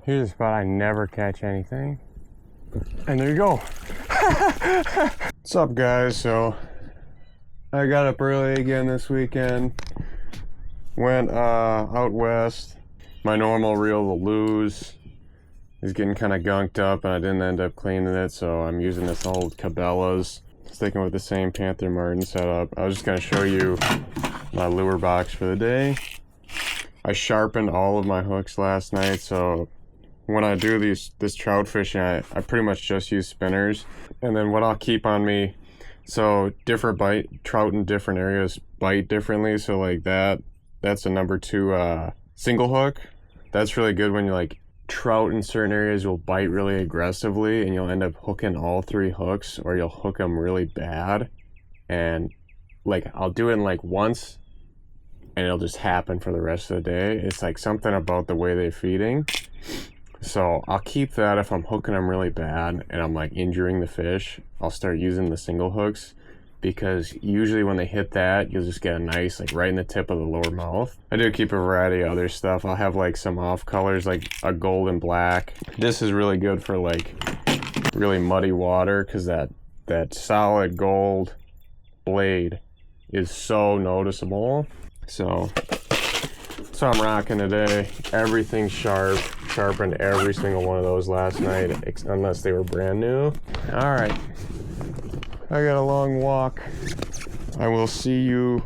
Here's a spot I never catch anything. And there you go. What's up, guys? So I got up early again this weekend. Went out west. My normal reel, the Lews, is getting kind of gunked up, and I didn't end up cleaning it, so I'm using this old Cabela's. Sticking with the same Panther Martin setup. I was just going to show you my lure box for the day. I sharpened all of my hooks last night, so when I do this trout fishing, I pretty much just use spinners. And then what I'll keep on me, so different bite, trout in different areas bite differently. So like that's a number 2 single hook. That's really good when you like trout in certain areas will bite really aggressively, and you'll end up hooking all 3 hooks, or you'll hook them really bad. And like I'll do it in like once, and it'll just happen for the rest of the day. It's like something about the way they're feeding. So I'll keep that if I'm hooking them really bad and I'm like injuring the fish. I'll start using the single hooks, because usually when they hit that, you'll just get a nice, like right in the tip of the lower mouth. I do keep a variety of other stuff. I'll have like some off colors, like a gold and black. This is really good for like really muddy water, because that solid gold blade is so noticeable. So I'm rocking today. Everything's sharp. Sharpened every single one of those last night, unless they were brand new. All right, I got a long walk. I will see you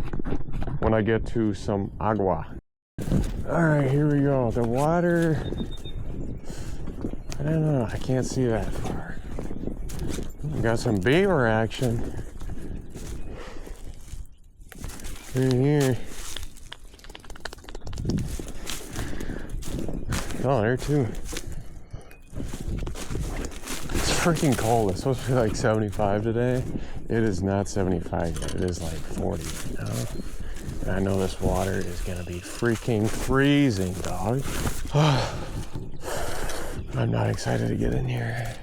when I get to some agua. All right, here we go. The water, I don't know, I can't see that far. We got some beaver action right here. Oh, there too. It's freaking cold. It's supposed to be like 75 today. It is not 75 yet. It is like 40 right now. And I know this water is gonna be freaking freezing, dog. I'm not excited to get in here.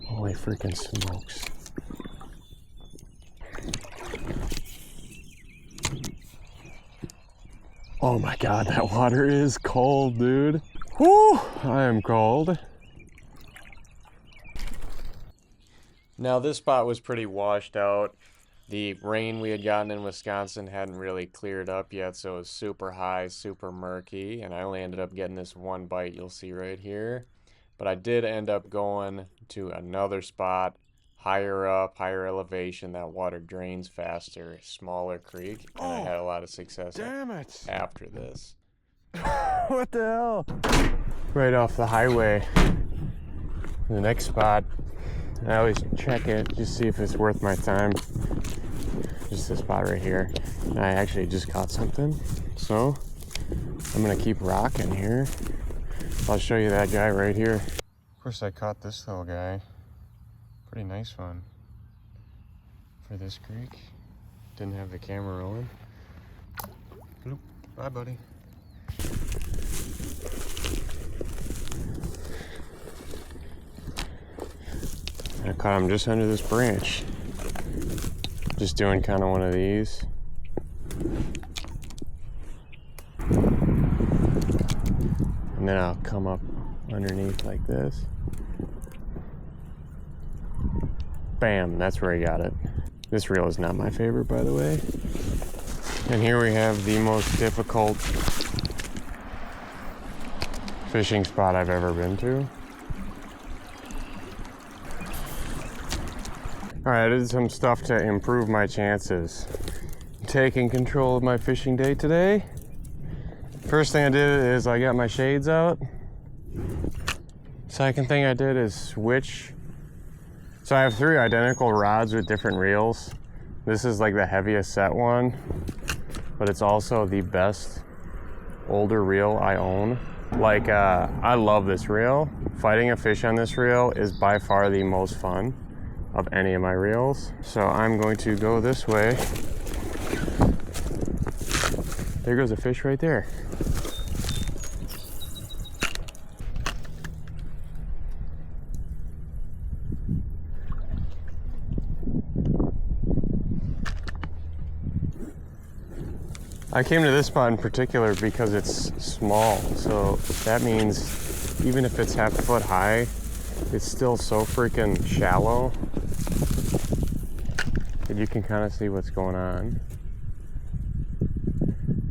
Holy freaking smokes. Oh my God, that water is cold, dude. Whew, I am cold. Now this spot was pretty washed out. The rain we had gotten in Wisconsin hadn't really cleared up yet, so it was super high, super murky, and I only ended up getting this one bite you'll see right here. But I did end up going to another spot higher up, higher elevation. That water drains faster, smaller creek, and I had a lot of success after this. What the hell? Right off the highway. The next spot, I always check it, just see if it's worth my time. Just this spot right here. And I actually just caught something, so I'm gonna keep rocking here. I'll show you that guy right here. Of course, I caught this little guy. Pretty nice one for this creek. Didn't have the camera rolling. Bloop. Bye, buddy. I caught him just under this branch. Just doing kind of one of these. And then I'll come up underneath like this. Bam, that's where I got it. This reel is not my favorite, by the way. And here we have the most difficult fishing spot I've ever been to. All right, I did some stuff to improve my chances. Taking control of my fishing day today. First thing I did is I got my shades out. Second thing I did is switch. So I have 3 identical rods with different reels. This is like the heaviest set one, but it's also the best older reel I own. Like, I love this reel. Fighting a fish on this reel is by far the most fun of any of my reels. So I'm going to go this way. There goes a fish right there. I came to this spot in particular because it's small, so that means even if it's half a foot high, it's still so freaking shallow that you can kind of see what's going on.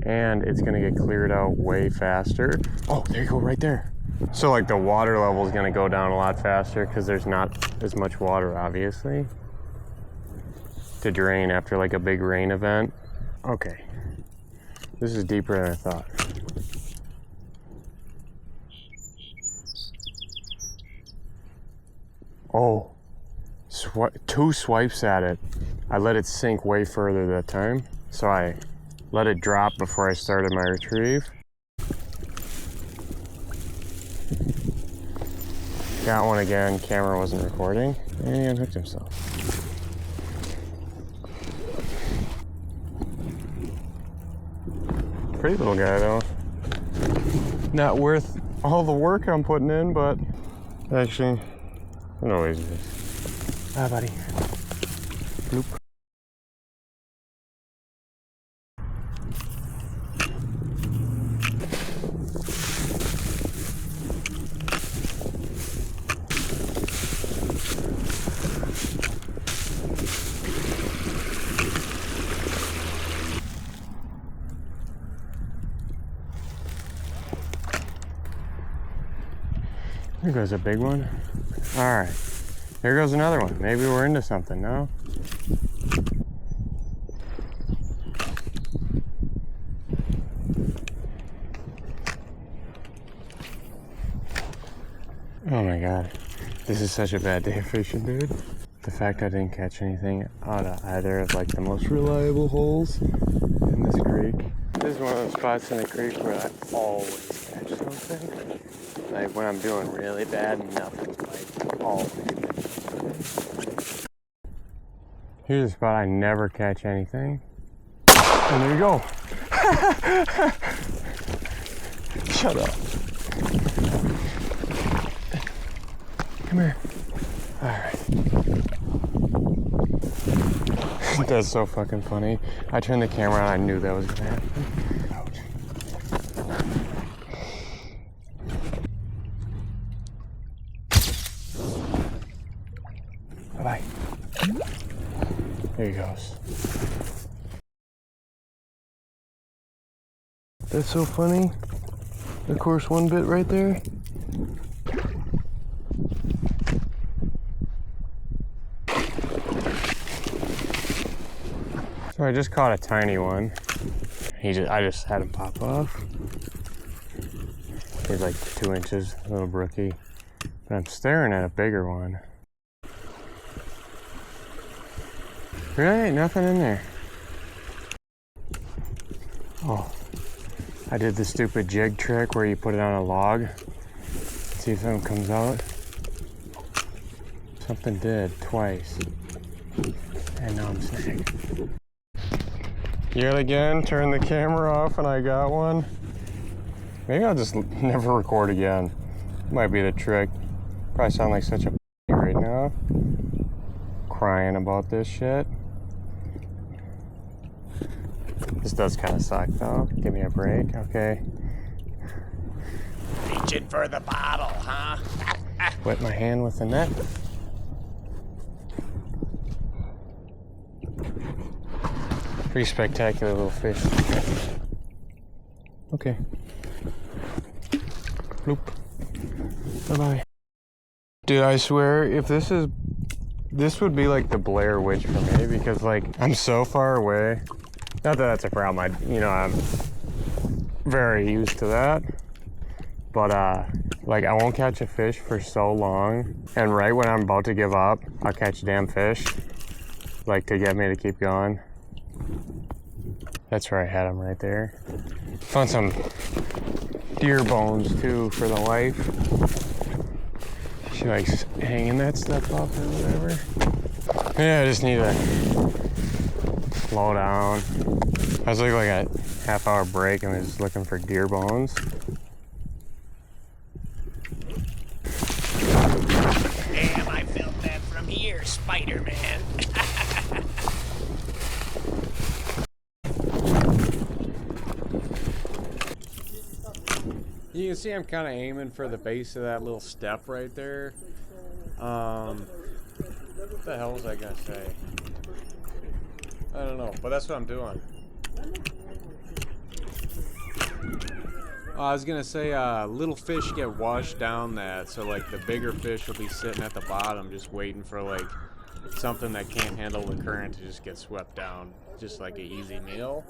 And it's gonna get cleared out way faster. Oh, there you go, right there. So like the water level is gonna go down a lot faster because there's not as much water, obviously, to drain after like a big rain event. Okay, this is deeper than I thought. Oh, two swipes at it. I let it sink way further that time, so I let it drop before I started my retrieve. Got one again, camera wasn't recording, and he unhooked himself. Pretty little guy though. Not worth all the work I'm putting in, but actually, it always is. Ah, buddy. Bloop. There goes a big one. All right, there goes another one. Maybe we're into something now. Oh my God, this is such a bad day of fishing, dude. The fact I didn't catch anything out of either of like the most reliable holes in this creek. This is one of those spots in the creek where I always catch something. Like when I'm doing really bad, nothing, like always catch something. Here's a spot I never catch anything. And there you go. Shut up. Come here. All right. That's so fucking funny. I turned the camera on, I knew that was gonna happen. Ouch. Bye-bye. There he goes. That's so funny. Of course, one bit right there. So I just caught a tiny one. I just had him pop off. He's like 2 inches, a little brookie. But I'm staring at a bigger one. Really? Ain't nothing in there. Oh, I did the stupid jig trick where you put it on a log. See if something comes out. Something did twice. And now I'm snagged. Yet again, turn the camera off and I got one. Maybe I'll just never record again. Might be the trick. Probably sound like such a right now. Crying about this shit. This does kind of suck though. Give me a break, okay. Reaching for the bottle, huh? Wet my hand with the net. Pretty spectacular little fish. Okay. Bloop. Bye-bye. Dude, I swear, if this would be like the Blair Witch for me, because like, I'm so far away. Not that that's a problem, I'm very used to that. But like, I won't catch a fish for so long, and right when I'm about to give up, I'll catch a damn fish, like to get me to keep going. That's where I had him, right there. Found some deer bones too for the wife. She likes hanging that stuff up or whatever. Yeah, I just need to slow down. I was looking like a half-hour break and was just looking for deer bones. Damn, I felt that from here, Spider-Man. You can see I'm kind of aiming for the base of that little step right there. What the hell was I gonna say? I don't know, but that's what I'm doing. I was gonna say, little fish get washed down that, so like the bigger fish will be sitting at the bottom just waiting for like something that can't handle the current to just get swept down, just like an easy meal.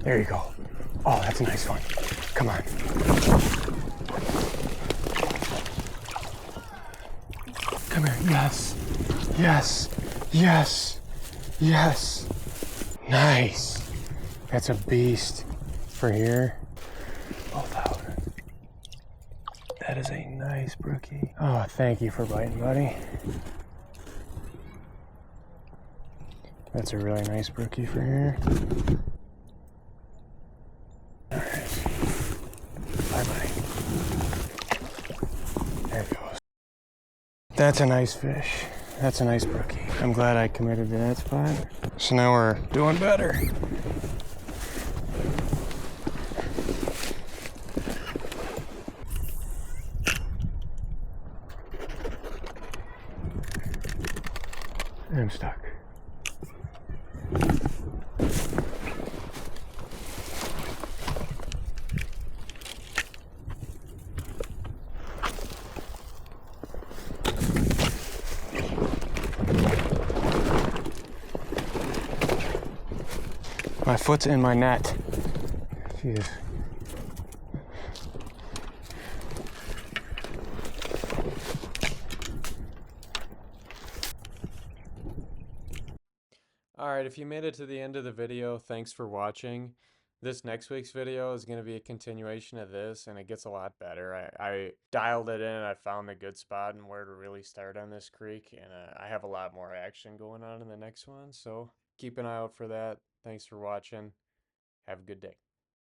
There you go. Oh, that's a nice one. Come on. Come here. Yes. Yes. Yes. Yes. Nice. That's a beast for here. Oh, loud. That is a nice brookie. Oh, thank you for biting, buddy. That's a really nice brookie for here. Alright. Bye bye. There it goes. That's a nice fish. That's a nice brookie. I'm glad I committed to that spot. So now we're doing better. I'm stuck. My foot's in my net. Jeez. Alright, if you made it to the end of the video, thanks for watching. This next week's video is going to be a continuation of this, and it gets a lot better. I dialed it in, I found the good spot and where to really start on this creek, and I have a lot more action going on in the next one, so keep an eye out for that. Thanks for watching. Have a good day.